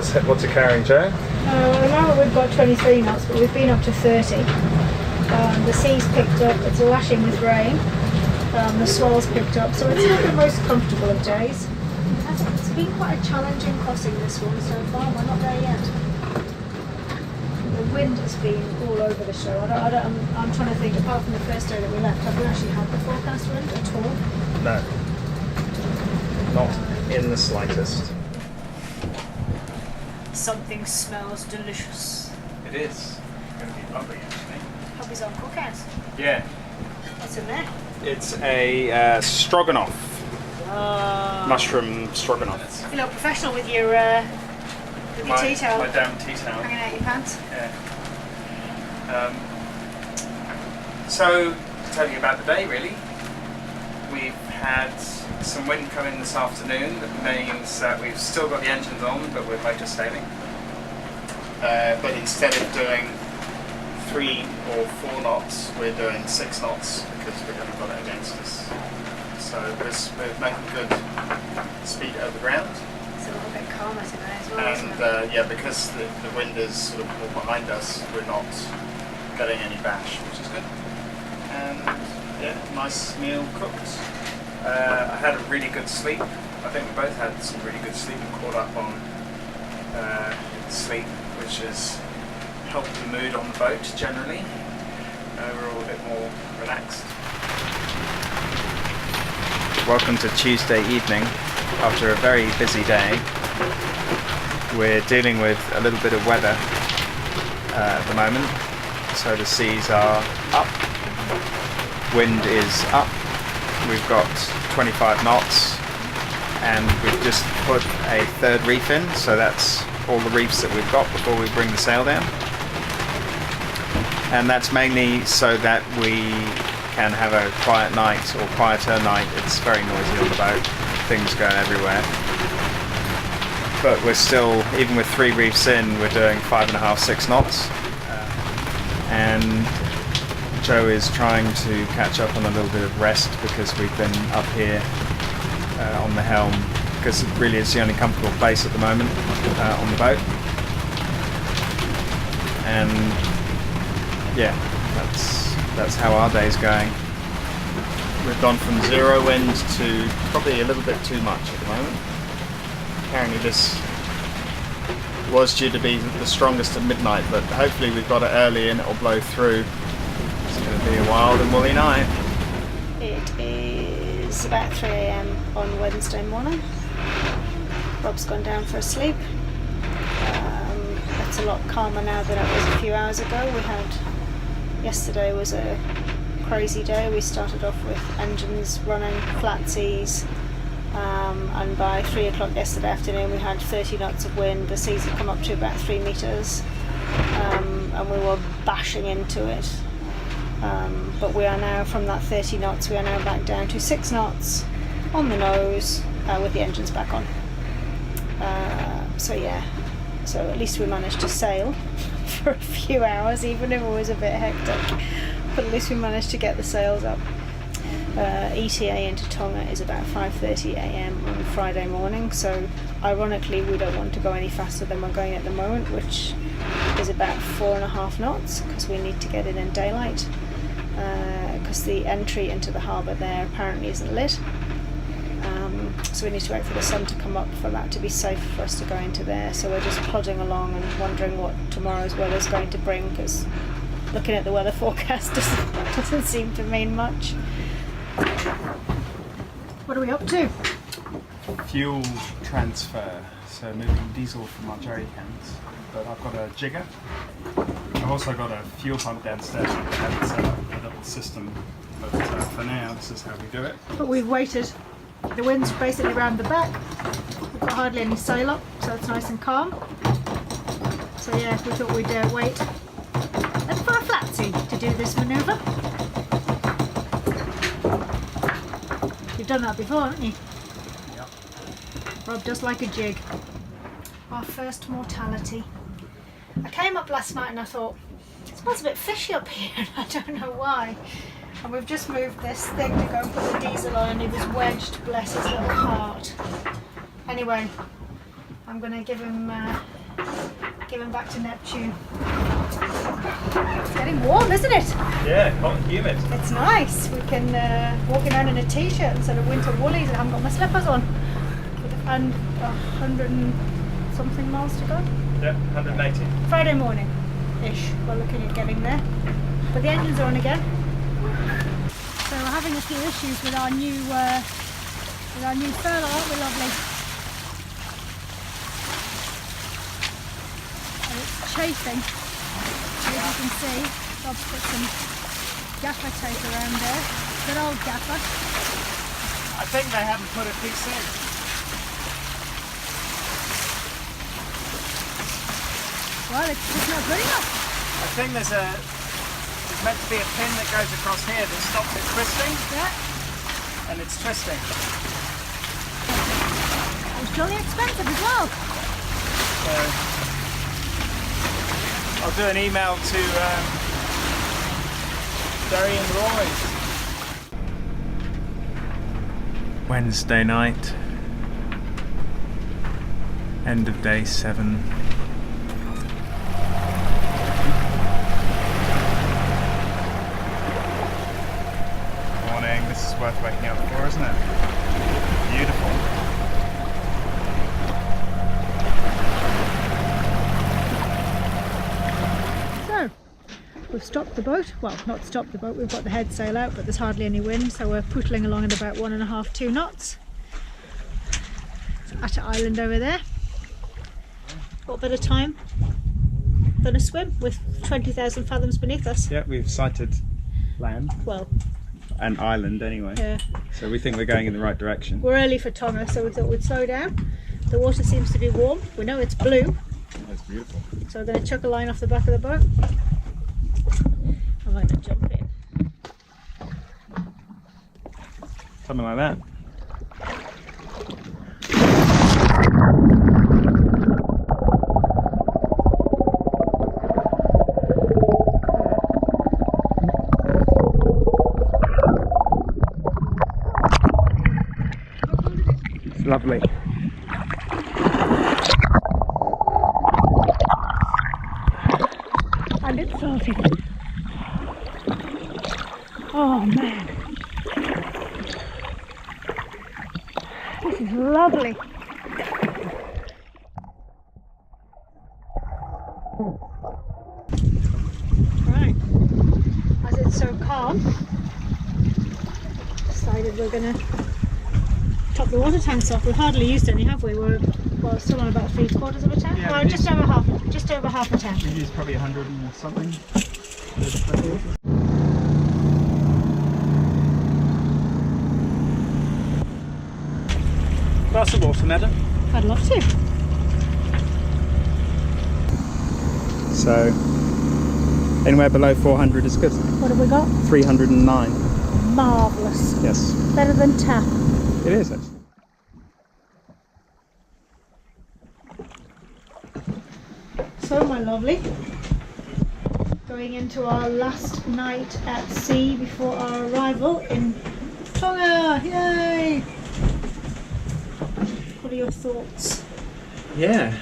What's it carrying, Joe? At the moment we've got 23 knots, but we've been up to 30. The sea's picked up, it's lashing with rain. The swell's picked up, so it's not the most comfortable of days. It's been quite a challenging crossing, this one, so far. We're not there yet. The wind has been all over the show. I'm trying to think, apart from the first day that we left, have we actually had the forecast wind at all? No. Not in the slightest. Something smells delicious. It is. It's going to be lovely, actually. Hubby's on cookout. Yeah. What's in there? It's a stroganoff. Mushroom stroganoff. You look professional with your tea towel. My damn tea towel. Hanging out your pants. Yeah. So, to tell you about the day, really, we've had some wind come in this afternoon. That means that we've still got the engines on, but we're motor sailing. But instead of doing 3 or 4 knots, we're doing 6 knots because we haven't got it against us. So we're making good speed over ground. It's a little bit calmer today as well, isn't it? Yeah, because the wind is sort of more behind us, we're not getting any bash, which is good. And yeah, nice meal cooked. I had a really good sleep. I think we both had some really good sleep and caught up on sleep, which has helped the mood on the boat generally. We're all a bit more relaxed. Welcome to Tuesday evening. After a very busy day, we're dealing with a little bit of weather at the moment. So the seas are up, wind is up. We've got 25 knots and we've just put a 3rd reef in, so that's all the reefs that we've got before we bring the sail down. And that's mainly so that we can have a quiet night or quieter night. It's very noisy on the boat, things going everywhere. But we're still, even with 3 reefs in, we're doing 5.5, 6 knots. And Joe is trying to catch up on a little bit of rest because we've been up here on the helm because it really is the only comfortable place at the moment on the boat. And yeah, that's how our day's going. We've gone from 0 wind to probably a little bit too much at the moment. Apparently this was due to be the strongest at midnight, but hopefully we've got it early and it'll blow through. It's going to be a wild and woolly night. It is about 3 AM on Wednesday morning. Rob's gone down for a sleep. It's a lot calmer now than it was a few hours ago. Yesterday was a crazy day. We started off with engines running, flat seas, and by 3 o'clock yesterday afternoon we had 30 knots of wind. The seas had come up to about 3 meters, and we were bashing into it. But we are now, from that 30 knots, we are now back down to 6 knots on the nose with the engines back on. So yeah, so at least we managed to sail for a few hours, even if it was a bit hectic. But at least we managed to get the sails up. ETA into Tonga is about 5:30 AM on Friday morning, so ironically we don't want to go any faster than we're going at the moment, which is about 4.5 knots, because we need to get it in daylight, because the entry into the harbour there apparently isn't lit. So we need to wait for the sun to come up for that to be safe for us to go into there. So we're just plodding along and wondering what tomorrow's weather is going to bring, because looking at the weather forecast doesn't seem to mean much. What are we up to? Fuel transfer, so moving diesel from our jerry cans. But I've got a jigger. I've also got a fuel pump downstairs. I haven't set up a little system, but for now this is how we do it. But we've waited. The wind's basically round the back. We've got hardly any sail up, so it's nice and calm. So yeah, we thought we'd wait and for a flat sea to do this manoeuvre. You've done that before, haven't you? Yep. Rob does like a jig. Our first mortality. I came up last night and I thought, it smells a bit fishy up here, and I don't know why. And we've just moved this thing to go and put the diesel on, and he was wedged, bless his little heart. Anyway, I'm going to give him back to Neptune. It's getting warm, isn't it? Yeah, hot and humid. It's nice. We can walk around in a t-shirt instead of winter woolies, and I haven't got my slippers on. And 100 and something miles to go. Yeah, 180. Friday morning-ish. We're looking at getting there. But the engines are on again. So we're having a few issues with our new furlough, aren't we, lovely? And it's chafing. As you can see, Bob's put some gaffer tape around there. Good old gaffer. I think they haven't put a piece in. Well, it's just not good enough. I think there's meant to be a pin that goes across here that stops it twisting. Yeah. And it's twisting. It's jolly expensive as well. So I'll do an email to Derry and Roy. Wednesday night. End of day 7. This is worth waking up for, isn't it? Beautiful. So, we've stopped the boat. Well, not stopped the boat, we've got the head sail out, but there's hardly any wind, so we're pootling along at about 1.5, 2 knots. At an island over there. Got a bit of time. Done a swim with 20,000 fathoms beneath us. Yeah, we've sighted land. Well, an island anyway. Yeah. So we think we're going in the right direction. We're early for Tonga, so we thought we'd slow down. The water seems to be warm. We know it's blue. That's beautiful. So we're going to chuck a line off the back of the boat. I'm going to jump in. Something like that. Lovely. And it's salty. Oh man. This is lovely. Right. As it's so calm, decided we're gonna top the water tanks off. We've hardly used any, have we? We're still on about 3/4 of a tank. Yeah, well, just over half a tank. We used probably 100 and something. Glass of water, madam. I'd love to. So, anywhere below 400 is good. What have we got? 309. Marvellous. Yes. Better than tap. It is actually. So, my lovely, going into our last night at sea before our arrival in Tonga. Yay! What are your thoughts? Yeah.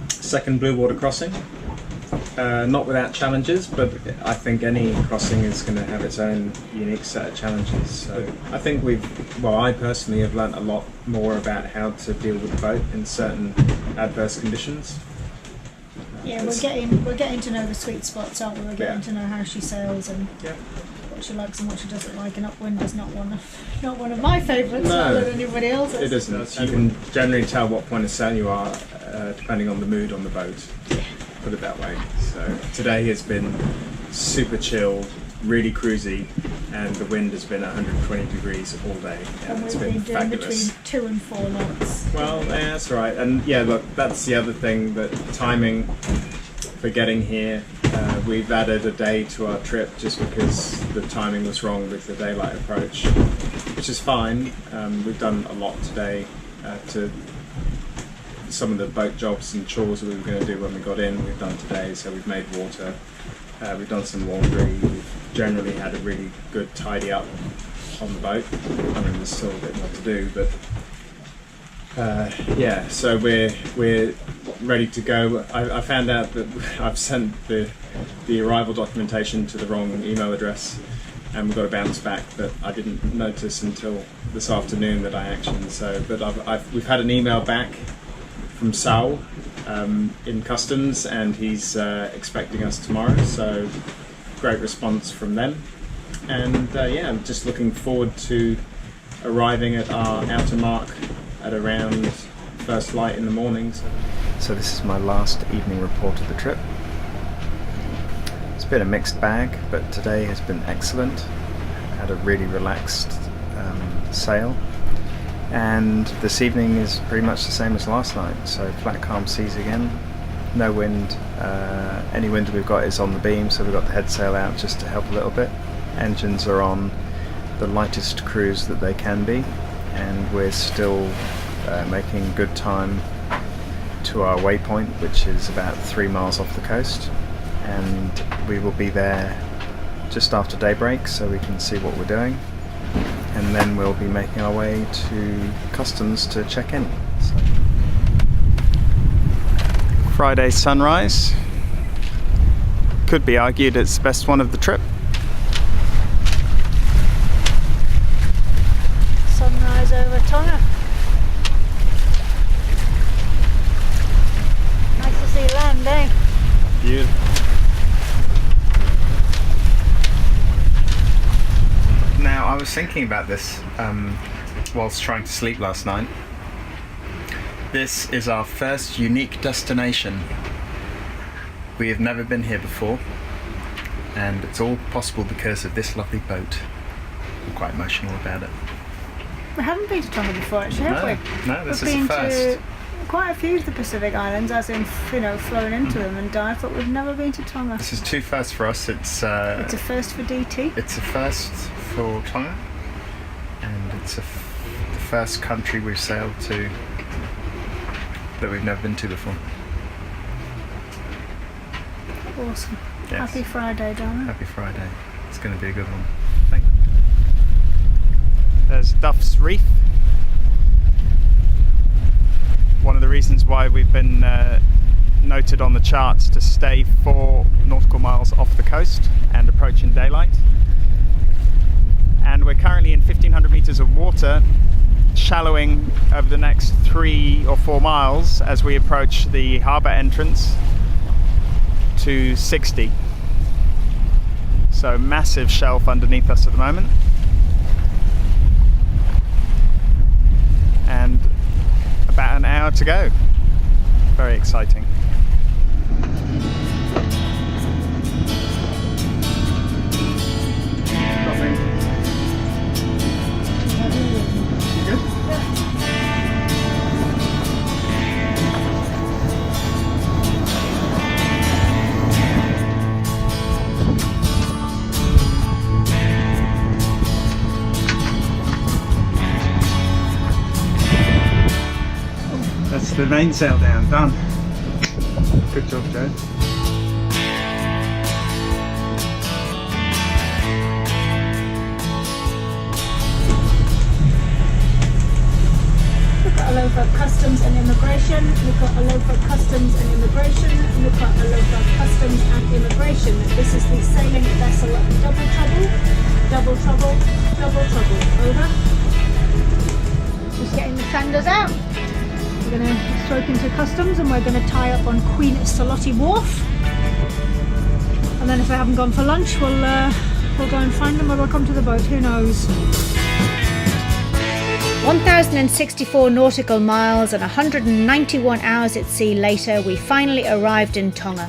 Second Bluewater crossing. Not without challenges, but I think any crossing is going to have its own unique set of challenges. So I think I personally have learnt a lot more about how to deal with the boat in certain adverse conditions. Yeah, we're getting to know the sweet spots, aren't we? We're getting to know how she sails and what she likes and what she doesn't like. And upwind is not one of my favourites, No, not than anybody else's. It isn't. You can generally tell what point of sail you are depending on the mood on the boat. Put it that way. So today has been super chill, really cruisy, and the wind has been 120 degrees all day. And it's we've been doing fabulous. between 2 and 4 knots. Well, yeah, that's right. And yeah, look, that's the other thing, that timing for getting here. We've added a day to our trip just because the timing was wrong with the daylight approach, which is fine. We've done a lot today to some of the boat jobs and chores that we were going to do when we got in. We've done today, so we've made water, we've done some laundry, we've generally had a really good tidy up on the boat. I mean, there's still a bit more to do, but Yeah, so we're ready to go. I found out that I've sent the arrival documentation to the wrong email address, and we got a bounce back that I didn't notice until this afternoon that I actioned. So, but we've had an email back from Saul in customs, and he's expecting us tomorrow. So, great response from them, and yeah, I'm just looking forward to arriving at our outer mark at around first light in the morning. So this is my last evening report of the trip. It's been a mixed bag, but today has been excellent. Had a really relaxed sail, and this evening is pretty much the same as last night. So flat calm seas again, no wind. Any wind we've got is on the beam, so we've got the head sail out just to help a little bit. Engines are on the lightest cruise that they can be, and we're still making good time to our waypoint, which is about 3 miles off the coast, and we will be there just after daybreak so we can see what we're doing, and then we'll be making our way to customs to check in. So, Friday sunrise, could be argued it's the best one of the trip. Sunrise over Tonga. Nice to see land, eh? Beautiful. Now, I was thinking about this whilst trying to sleep last night. This is our first unique destination. We have never been here before, and it's all possible because of this lovely boat. I'm quite emotional about it. We haven't been to Tonga before, actually, have we? No, this We've is been the first. to quite a few of the Pacific Islands, as in, flown into them and dived, but we've never been to Tonga. This is two firsts for us. It's a first for DT. It's a first for Tonga, and it's the first country we've sailed to that we've never been to before. Awesome. Yes. Happy Friday, darling. Happy Friday. It's going to be a good one. Thank you. There's Duff's Reef. One of the reasons why we've been noted on the charts to stay 4 nautical miles off the coast and approaching daylight. And we're currently in 1,500 meters of water, shallowing over the next 3 or 4 miles as we approach the harbour entrance to 60. So massive shelf underneath us at the moment. And about an hour to go. Very exciting. That's the mainsail down, done. Good job, Joe. Look at a low for customs and immigration. Look at a low for customs and immigration. Look at a low for customs and immigration. This is the sailing vessel Double Trouble. Double Trouble. Double Trouble. Over. Just getting the sanders out. We're going to stroke into customs, and we're going to tie up on Queen Salotti Wharf. And then if they haven't gone for lunch, we'll go and find them, or we'll come to the boat. Who knows? 1,064 nautical miles and 191 hours at sea later, we finally arrived in Tonga.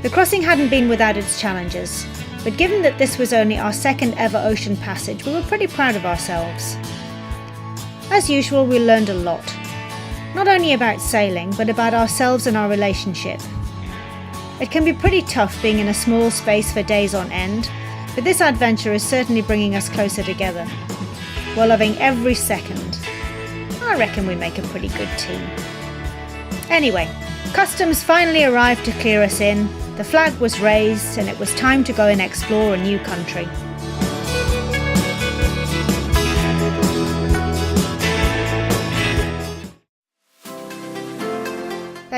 The crossing hadn't been without its challenges, but given that this was only our second ever ocean passage, we were pretty proud of ourselves. As usual, we learned a lot. Not only about sailing, but about ourselves and our relationship. It can be pretty tough being in a small space for days on end, but this adventure is certainly bringing us closer together. We're loving every second. I reckon we make a pretty good team. Anyway, customs finally arrived to clear us in, the flag was raised, and it was time to go and explore a new country.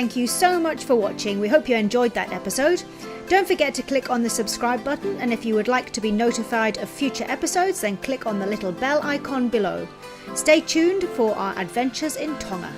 Thank you so much for watching. We hope you enjoyed that episode. Don't forget to click on the subscribe button, and if you would like to be notified of future episodes, then click on the little bell icon below. Stay tuned for our adventures in Tonga.